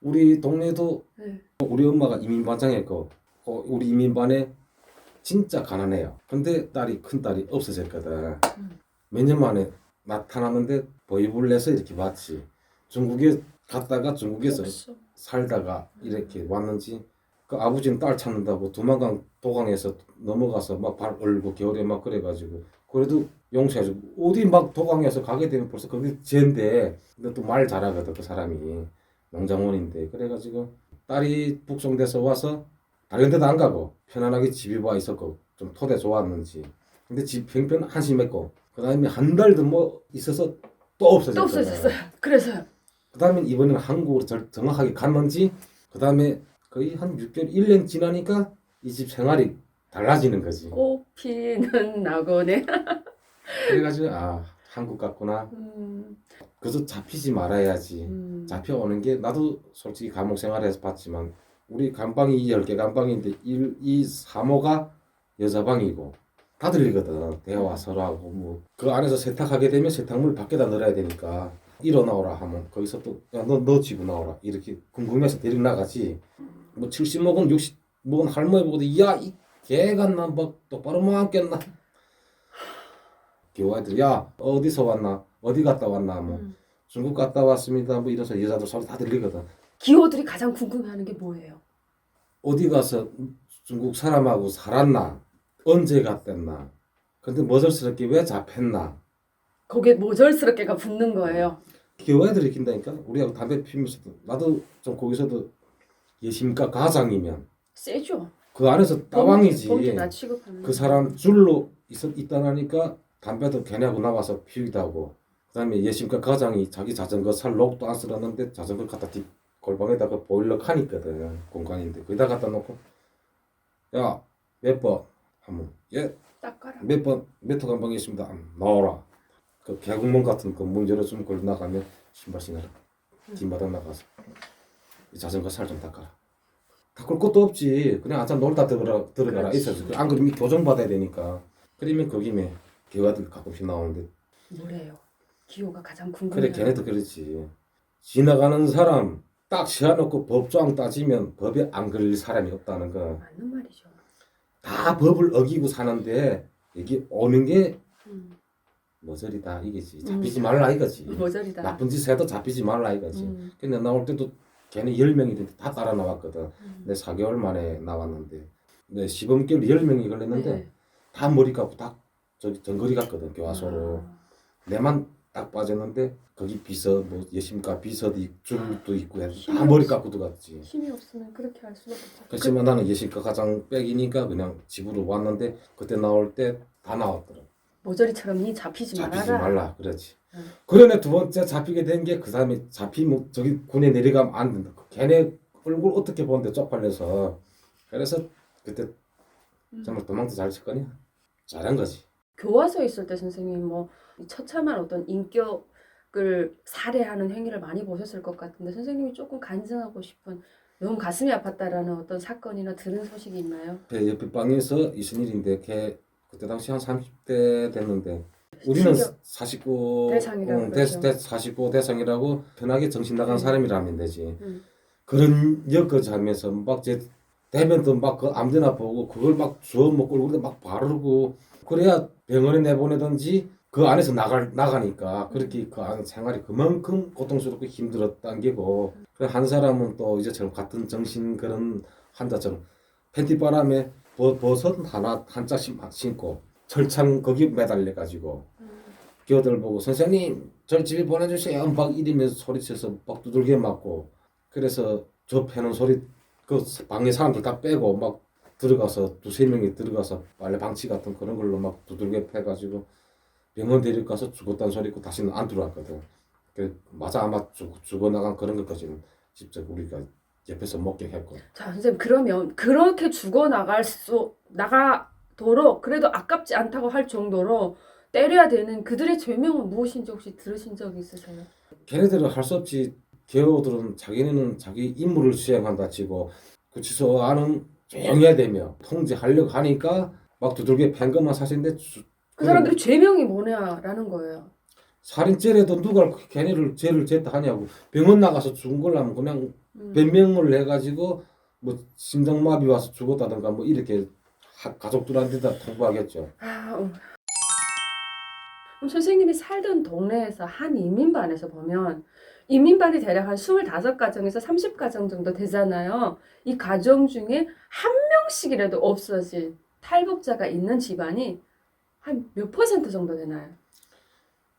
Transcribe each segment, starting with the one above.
우리 동네도 네. 우리 엄마가 이민반장했고 우리 이민반에 진짜 가난해요. 근데 큰 딸이 없어졌거든. 몇 년 만에 나타났는데 보이블 내서 이렇게 왔지. 중국에 갔다가 중국에서 없어. 살다가 이렇게 왔는지 그 아버지는 딸 찾는다고 두만강 도강에서 넘어가서 막 발 얼고 겨울에 막 그래가지고 그래도 용서해주고 어디 막 도강에서 가게 되면 벌써 거기 쟤인데 근데 또 말 잘하거든 그 사람이 농장원인데 그래가지고 딸이 북송돼서 와서 다른 데도 안 가고 편안하게 집에 와 있었고 좀 토대 좋았는지 근데 집 형편 한심했고 그 다음에 한 달도 뭐 있어서 또 또 없어졌거든. 없어졌어요. 그래서요. 그 다음에 이번에는 한국으로 정확하게 갔는지 그 다음에 거의 한 6개월 1년 지나니까 이 집 생활이 달라지는 거지. 꽃피는 낙원에. 그래가지고 한국 갔구나. 그래서 잡히지 말아야지. 잡혀오는 게 나도 솔직히 감옥 생활에서 봤지만 우리 감방이 10개 감방인데 이 3호가 여자방이고 다 들리거든. 대화 서로 하고 뭐 그 안에서 세탁하게 되면 세탁물 밖에다 넣어야 되니까 일어나오라 하면 거기서 또 야 너 집어 나오라 이렇게 궁금해서 데리고 나가지. 뭐 70먹은 60먹은 할머니 보고도 야 이 개가 나뭐 똑바로 못 앉겠나. 교화들 야 어디서 왔나 어디 갔다 왔나 뭐 중국 갔다 왔습니다 뭐 이래서 여자들 소리 다 들리거든. 기호들이 가장 궁금해하는 게 뭐예요? 어디 가서 중국 사람하고 살았나 언제 갔댔나 근데 머저스럽게 왜 잡혔나 거기에 모절스럽게가 붙는 거예요. 교화들이 낀다니까. 우리하고 담배 피면서도 나도 좀 거기서도 예심가 가장이면 세죠. 그 안에서 따왕이지. 범죄 나 취급하는. 그 사람 줄로 있다나니까 담배도 걔네하고 나와서 피우기도 하고 그다음에 예심가 가장이 자기 자전거 살 록도 안 쓸었는데 자전거 갖다 뒷 골방에다가 보일러 칸 있거든. 공간인데 거기다 갖다 놓고 야 몇 번 하면 예 닦아라. 몇 번 몇 호 감방에 있습니다. 나오라. 그 개구멍 같은 거 문 열어주면 걸로 나가면 신발 신어라. 뒷마당 나가서 이 자전거 살 좀 닦아라. 닦을 것도 없지. 그냥 아참 놀다 들어가라 있어서 안 그러면 교정 받아야 되니까. 그러면 거기면 개화들 가끔씩 나오는데. 뭐래요? 기호가 가장 그래 궁금해요. 걔네도 그렇지. 지나가는 사람 딱 세워놓고 법조항 따지면 법에 안 걸릴 사람이 없다는 거. 맞는 말이죠. 다 법을 어기고 사는데 이게 오는 게 모서리다 이거지. 잡히지 말라 이거지. 모자리다. 나쁜 짓 해도 잡히지 말라 이거지. 근데 나올 때도 걔네 10명이 다 따라 나왔거든. 내 4개월 만에 나왔는데 내 시범결 10명이 걸렸는데 네. 다 머리 깎고 다 저기 정거리 갔거든 교화소로. 내만 딱 빠졌는데 거기 비서 뭐 예심가 비서도 줄도 있고 해서 다 머리 깎고 들어갔지. 힘이 없으면 그렇게 할 수가 없죠. 그렇지만 나는 예심가 가장 빽이니까 그냥 집으로 왔는데 그때 나올 때 다 나왔더라. 모조리처럼 니 잡히지 잡히지 말아라. 말라 그렇지. 그러네 두 번째 잡히게 된 게 그 다음에 잡히면 저기 군에 내려가면 안 된다. 걔네 얼굴 어떻게 보는데 쪽팔려서 그래서 그때 정말 도망도 잘 쳤거니 잘한 거지. 교화소에 있을 때 선생님 뭐 처참한 어떤 인격을 살해하는 행위를 많이 보셨을 것 같은데 선생님이 조금 간증하고 싶은 너무 가슴이 아팠다라는 어떤 사건이나 들은 소식이 있나요? 그 옆에 방에서 있은 일인데 걔 그때 당시 한 30대 됐는데 우리는 49 대상이라고 그러죠. 49 대상이라고 편하게 정신 나간 사람이라면 되지. 음. 그런 여건을 하면서 막제 대변도 막 그 아무데나 보고 그걸 막 주워 먹고 얼굴에 막 바르고 그래야 병원에 내보내든지 그 안에서 나가니까 그렇게 그 안 생활이 그만큼 고통스럽고 힘들었다는 게고 한 사람은 또 이제처럼 같은 정신 그런 환자처럼 팬티 바람에 버섯 하나 한 짝씩 막 신고 철창 거기 매달려 가지고 교들 보고 선생님 저 집에 보내주세요 막 이러면서 소리쳐서 막 두들겨 맞고 그래서 저 패는 소리 그 방에 사람들 다 빼고 막 들어가서 두세 명이 들어가서 빨래 방치 같은 그런 걸로 막 두들겨 패가지고 병원 데려가서 죽었다는 소리 있고 다시는 안 들어왔거든. 그 맞아 아마 죽어나간 그런 것까지는 직접 우리가 옆에서 목격했고. 자 선생님 그러면 그렇게 나가도록 그래도 아깝지 않다고 할 정도로 때려야 되는 그들의 죄명은 무엇인지 혹시 들으신 적 있으세요? 걔네들은 할 수 없지. 개호들은 자기네는 자기 임무를 수행한다 치고 구치소 안은 조용해야 되며 통제하려고 하니까 막 두들겨 팬 것만 사실인데 그 사람들이 죄명이 뭐냐라는 거예요. 살인죄라도 누가 걔네를 죄를 졌다 하냐고. 병원 나가서 죽은 걸라면 그냥 변명을 해가지고 뭐 심장마비 와서 죽었다든가 뭐 이렇게 가족들한테 다 통보하겠죠. 그럼 선생님이 살던 동네에서 한 이민반에서 보면 이민반이 대략 한 25가정에서 30가정 정도 되잖아요. 이 가정 중에 한 명씩이라도 없어진 탈북자가 있는 집안이 한 몇 퍼센트 정도 되나요?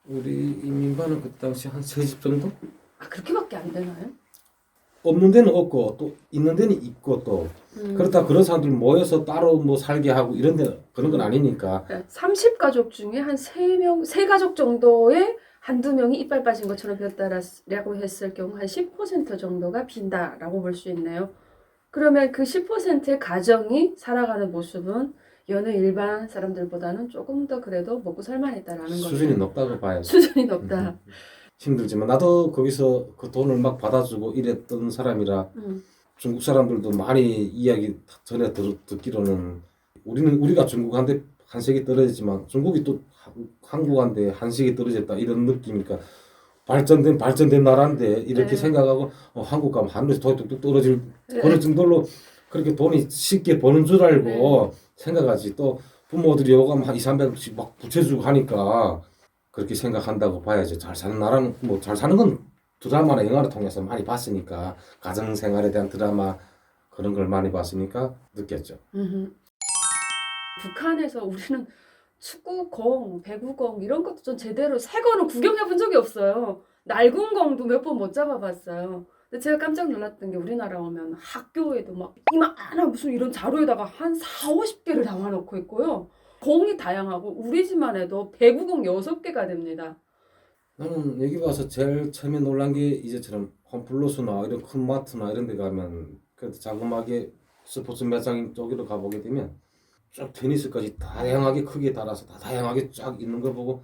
우리 이민반은 그 당시 한 3집 정도? 아, 그렇게밖에 안 되나요? 없는 데는 없고 또 있는 데는 있고 또 그렇다 그런 사람들 모여서 따로 뭐 살게 하고 이런 데 그런 건 아니니까 30가족 중에 한 3가족 정도에 한두 명이 이빨 빠진 것처럼 변다라고 했을 경우 한 10% 정도가 빈다라고 볼 수 있네요. 그러면 그 10%의 가정이 살아가는 모습은 여느 일반 사람들보다는 조금 더 그래도 먹고 살만했다라는 거죠. 수준이 높다고 봐야죠. 수준이 높다. 힘들지만 나도 거기서 그 돈을 막 받아주고 이랬던 사람이라 중국 사람들도 많이 이야기 전에 듣기로는 우리가 중국한테 한색이 떨어지지만 중국이 또 한국한테 한색이 떨어졌다 이런 느낌이니까 발전된 나라인데 이렇게 네. 생각하고 한국 가면 하늘에서 돈이 뚝뚝 떨어질 그런 정도로 그렇게 돈이 쉽게 버는 줄 알고 생각하지. 또 부모들이 요금 한 200~300씩 막 붙여주고 하니까 그렇게 생각한다고 봐야지. 잘 사는 나라는 뭐 잘 사는 건 드라마나 영화를 통해서 많이 봤으니까 가정생활에 대한 드라마 그런 걸 많이 봤으니까 느꼈죠. 북한에서 우리는 축구공, 배구공 이런 것도 좀 제대로 새 거는 구경해 본 적이 없어요. 낡은 공도 몇 번 못 잡아봤어요. 근데 제가 깜짝 놀랐던 게 우리나라 오면 학교에도 막 이만한 무슨 이런 자루에다가 한 40~50개를 담아놓고 있고요. 공이 다양하고 우리 집만 해도 배구공 6개가 됩니다. 나는 여기 와서 제일 처음에 놀란 게 이제처럼 홈플러스나 이런 큰 마트나 이런 데 가면 그래도 자그마하게 스포츠 매장 쪽으로 가보게 되면 쭉 테니스까지 다양하게 크게 달아서 다 다양하게 쫙 있는 걸 보고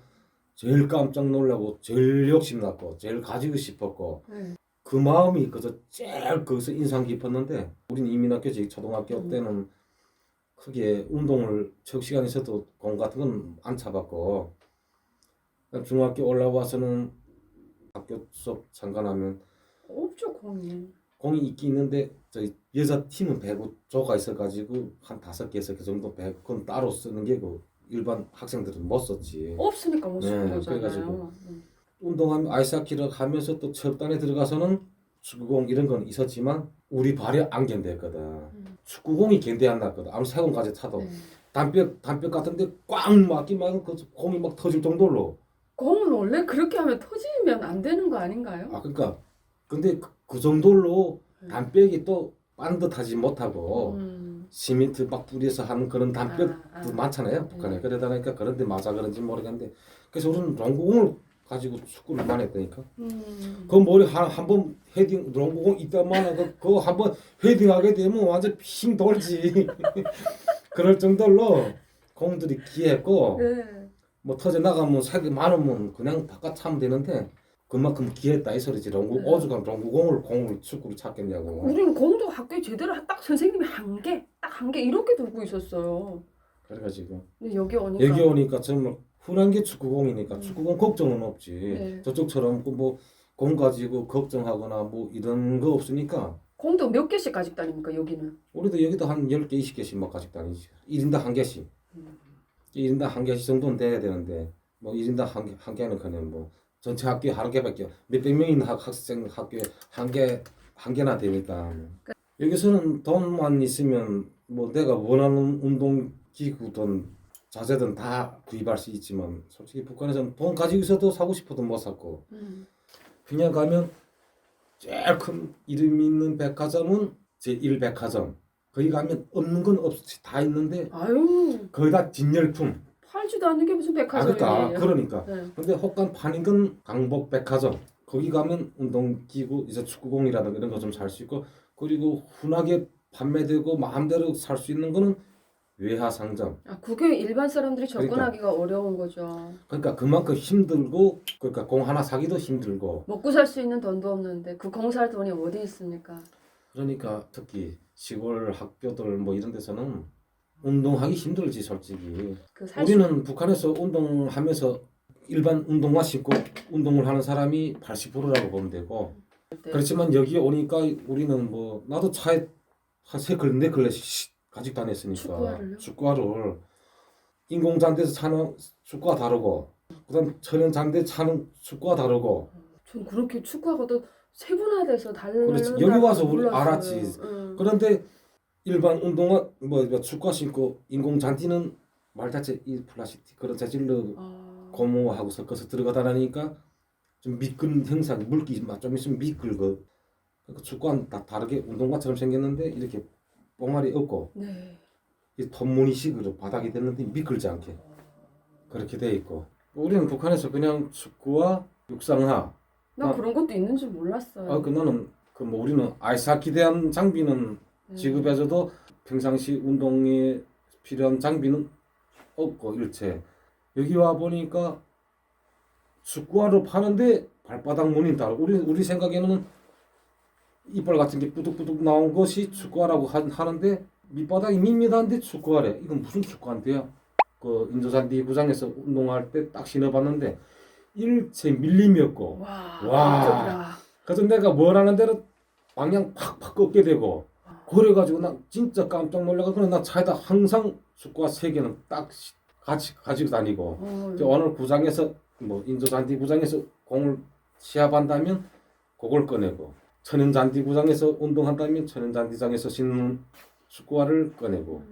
제일 깜짝 놀라고 제일 욕심났고 제일 가지고 싶었고 그 마음이 그저 제일 거기서 인상 깊었는데 우리는 이민학교 초등학교 때는 크게 운동을 체육 시간에 있어도 공 같은 건 안 차봤고 중학교 올라와서는 학교 수업 잠깐하면 없죠 공이. 공이 있긴 있는데 저희 여자 팀은 배구 조가 있어가지고 한 5개, 6개 정도 배구는 따로 쓰는 게 그 일반 학생들은 못 썼지. 없으니까 못 쓰는 네, 거잖아요. 그래가지고 운동하면 아이스하키를 하면서 또 체육단에 들어가서는 축구공 이런 건 있었지만 우리 발이 안 견뎠거든. 축구공이 견뎌 안 났거든. 아무 세 공까지 차도 담벼 같은데 꽉 막히면 그 공이 막 터질 정도로. 공은 원래 그렇게 하면 터지면 안 되는 거 아닌가요? 아 그러니까 근데 그 정도로 담벼기 또 반듯하지 못하고 시멘트 막 뿌려서 하는 그런 담벼도 많잖아요 북한에. 그러다 보니까 그런 데 맞아 그런지 모르겠는데 그래서 우리는 농구공을 가지고 축구를 많이 했다니까. 그 머리 한번 헤딩 농구공 있다만 그거 한번 헤딩하게 되면 완전 핑 돌지. 그럴 정도로 공들이 귀했고 뭐 터져 나가면 색이 많으면 그냥 바깥 차면 되는데 그만큼 귀했다 이 소리지. 오죽하면 공을 축구를 찾겠냐고. 우리는 공도 학교에 제대로 딱 선생님이 딱 한 개 이렇게 들고 있었어요. 그래가지고 근데 여기 오니까 정말 흔한 게 축구공이니까 축구공 걱정은 없지. 저쪽처럼 뭐 공 가지고 걱정하거나 뭐 이런 거 없으니까. 공도 몇 개씩 가지고 다닙니까 여기는? 우리도 여기도 한 10개, 20개씩 막 가지고 다니지. 1인당 한 개씩. 1인당 한 개씩 정도는 돼야 되는데 뭐 1인당 한 개는 그냥 뭐 전체 학교에 한 개밖에 몇백 명 있는 학생 학교에 한 개나 되니까. 여기서는 돈만 있으면 뭐 내가 원하는 운동 기구든 자재든 다 구입할 수 있지만 솔직히 북한에서는 돈 가지고 있어도 사고 싶어도 못 사고 그냥 가면 제일 큰 이름 있는 백화점은 제1백화점. 거기 가면 없는 건 없이 다 있는데 거의 다 진열품. 팔지도 않는 게 무슨 백화점이에요. 그러니까. 근데 혹간 파는 건 강복백화점. 거기 가면 운동기구, 이제 축구공이라든가 이런 거 좀 살 수 있고 그리고 흔하게 판매되고 마음대로 살 수 있는 거는 외화상점. 그게 일반 사람들이 접근하기가 어려운 거죠. 그러니까 그만큼 힘들고 그러니까 공 하나 사기도 힘들고 먹고 살 수 있는 돈도 없는데 그 공 살 돈이 어디 있습니까? 그러니까 특히 시골 학교들 뭐 이런 데서는 운동하기 힘들지 솔직히. 우리는 북한에서 운동하면서 일반 운동화 신고 운동을 하는 사람이 80%라고 보면 되고 그렇지만 여기 오니까 우리는 뭐 나도 차에 한 네 클래씩 가지고 다녔으니까 축구화를요? 축구화를 인공잔디에서 차는 축구화 다르고 그다음 천연잔디에 차는 축구화 다르고 전 그렇게 축구하고도 세분화돼서 그렇지 다른다는 여기 와서 우리 몰랐어요. 알았지. 응. 그런데 일반 운동화 뭐 축구화 신고 인공잔디는 말 자체 이 플라스틱 그런 재질로 고무하고 섞어서 들어가다 나니까 좀 미끈 형상 물기 좀 있으면 미끌고 그러니까 축구화는 다 다르게 운동화처럼 생겼는데 이렇게 뽕알이 없고 네. 이 톱무늬식으로 바닥이 됐는데 미끌지 않게 그렇게 돼 있고 우리는 북한에서 그냥 축구와 육상화 나 그런 것도 있는 줄 몰랐어요. 나는 그 뭐 우리는 아이스하키 대한 장비는 지급해줘도 평상시 운동에 필요한 장비는 없고 일체 여기 와 보니까 축구화를 파는데 발바닥 무늬는 다르고 우리 생각에는 이빨 같은 게 뿌득뿌득 나온 것이 축구화라고 하는데 밑바닥이 밋밋한데 축구화래. 이건 무슨 축구화인데요? 그 인도잔디 구장에서 운동할 때 딱 신어봤는데 일체 밀림이었고 와. 깜짝이야. 그래서 내가 뭘 하는 대로 방향 팍팍 꺾게 되고 그래가지고 나 진짜 깜짝 놀라가지고 나 차에다 항상 축구화 3개는 딱 같이 가지고 다니고 오늘 구장에서 뭐 인도잔디 구장에서 공을 시합한다면 그걸 꺼내고 천연잔디 구장에서 운동한다면 천연잔디장에서 신는 축구화를 꺼내고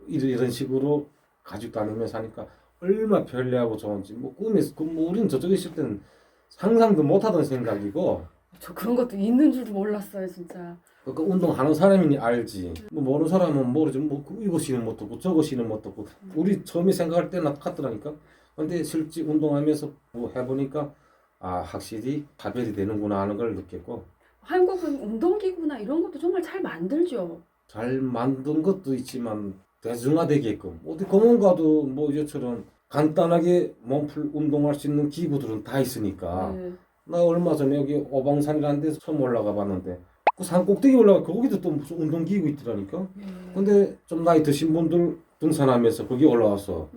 이런 식으로 가지고 다니면서 하니까 얼마나 편리하고 좋은지 뭐 꿈에서 뭐 우리는 저쪽에 있을 때는 상상도 못하던 생각이고 저 그런 것도 있는 줄도 몰랐어요 진짜. 그러니까 운동하는 사람이니 알지 뭐 모르는 사람은 모르지 뭐 이거 신은 것도 없고 저거 신은 것도 없고 우리 처음에 생각할 때는 같더라니까. 근데 실제 운동하면서 뭐 해보니까 아 확실히 차별이 되는구나 하는 걸 느꼈고 한국은 운동기구나 이런 것도 정말 잘 만들죠. 잘 만든 것도 있지만 대중화되게끔 어디 공원 가도 뭐 이제처럼 간단하게 몸풀 운동할 수 있는 기구들은 다 있으니까 네. 나 얼마 전에 여기 오방산이라는 데서 처음 올라가 봤는데 그 산 꼭대기 올라가 거기도 또 무슨 운동기구 있더라니까. 근데 좀 나이 드신 분들 등산하면서 거기 올라와서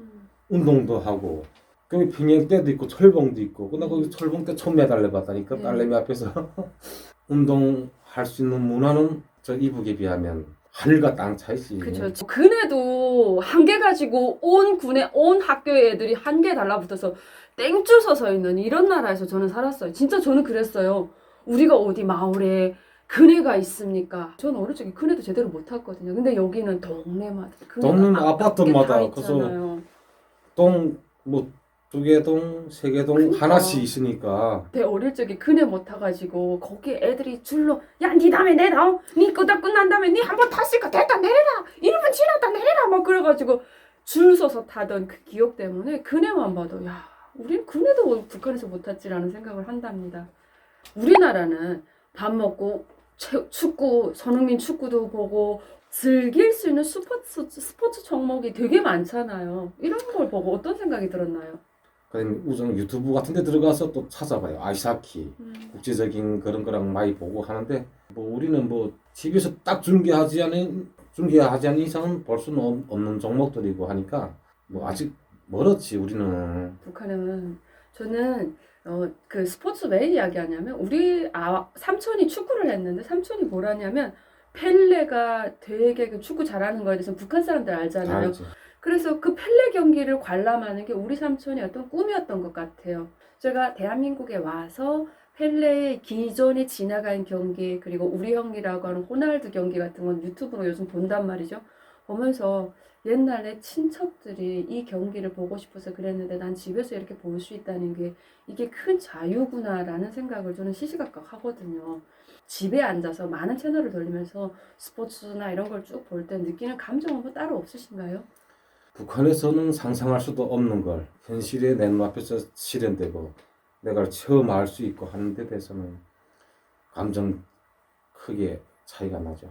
운동도 하고 거기 평행대도 있고 철봉도 있고 나 거기 철봉대 처음 매달려 봤다니까 딸내미 앞에서 운동할 수 있는 문화는 저 이북에 비하면 하늘과 땅 차이지. 그렇죠. 그네도 한 개 가지고 온 군에 온 학교의 애들이 한 개 달라붙어서 땡줄 서서 있는 이런 나라에서 저는 살았어요. 진짜 저는 그랬어요. 우리가 어디 마을에 그네가 있습니까? 저는 어릴 적에 그네도 제대로 못 탔거든요. 근데 여기는 동네마다 동네 아파트마다 다 그래서 있잖아요. 동 뭐 2개 동, 3개 동 그러니까. 하나씩 있으니까 내 어릴 적에 그네 못 타가지고 거기 애들이 줄로 야 니 다음에 내 다음 니 거다 끝난 다음에 니 한 번 탔으니까 됐다 내려라 1분 지났다 내려라 막 그래가지고 줄 서서 타던 그 기억 때문에 그네만 봐도 야 우린 그네도 북한에서 못 탔지라는 생각을 한답니다. 우리나라는 밥 먹고 축구 손흥민 축구도 보고 즐길 수 있는 스포츠 종목이 되게 많잖아요. 이런 걸 보고 어떤 생각이 들었나요? 그다음에 우선 유튜브 같은 데 들어가서 또 찾아봐요. 아이스하키 국제적인 그런 거랑 많이 보고 하는데 뭐 우리는 뭐 TV에서 딱 중계하지 않은 이상은 볼 수는 없는 종목들이고 하니까 뭐 아직 멀었지 우리는. 북한은 저는 그 스포츠 왜 이야기하냐면 우리 삼촌이 축구를 했는데 삼촌이 뭐라냐면 펠레가 되게 그 축구 잘하는 거에 대해서 북한 사람들 알잖아요. 알지. 그래서 그 펠레 경기를 관람하는 게 우리 삼촌의 어떤 꿈이었던 것 같아요. 제가 대한민국에 와서 펠레의 기존에 지나간 경기 그리고 우리 형이라고 하는 호날두 경기 같은 건 유튜브로 요즘 본단 말이죠. 보면서 옛날에 친척들이 이 경기를 보고 싶어서 그랬는데 난 집에서 이렇게 볼 수 있다는 게 이게 큰 자유구나라는 생각을 저는 시시각각 하거든요. 집에 앉아서 많은 채널을 돌리면서 스포츠나 이런 걸 쭉 볼 때 느끼는 감정은 뭐 따로 없으신가요? 북한에서는 상상할 수도 없는 걸 현실에 내 눈앞에서 실현되고 내가 처음 알 수 있고 하는 데 대해서는 감정 크게 차이가 나죠.